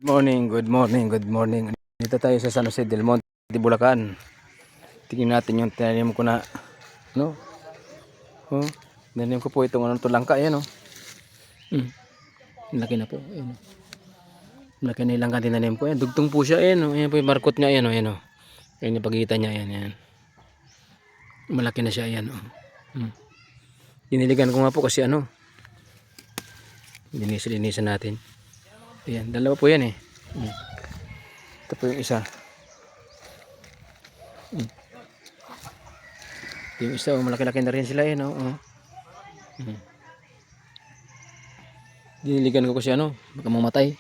Good morning, good morning. Dito tayo sa San Jose del Monte, Bulacan. Tingnan natin yung tinanim ko na, ano? Oh, tinanim ko po itong tulangka, ayan oh. Laki na po, ayan oh. Laki na ilang tinanim ko, ayan, dugtong po siya, ayan oh. Ayan po yung barkot niya, ayan oh, ayan oh. Ayan yung pagitan niya, ayan, ayan. Malaki na siya, ayan oh. Diniligan ko nga po kasi ano, linisan natin. Ayan, dalawa po yan eh. Ito po yung isa. Yung isa, oh, malaki-laki na rin sila eh, no? Diniligan ko kasi ano, baka mamatay.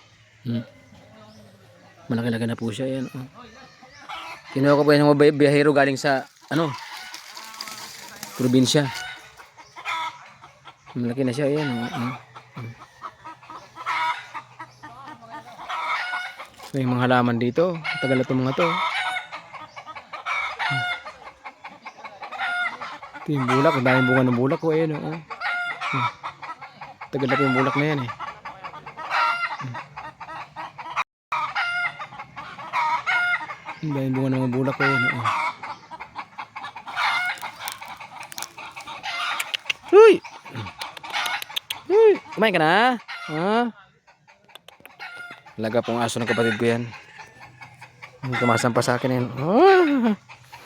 Malaki-laki na po siya, yan. Oh. Kinuha ko po yung mga biyahero galing sa, ano, probinsya. Malaki na siya, yan. May mga halaman dito. Tagal na itong mga to. Ito yung bulak. Ang daming bunga ng bulak ko. Ayan, oh. Tagal na po yung bulak na yan eh. Ang daming bunga ng mga bulak ko. Ayan, oh. Uy! Uy! Kumain ka na? Ha? Laga pong aso ng kapatid ko yan. Tumasampa sa akin yan.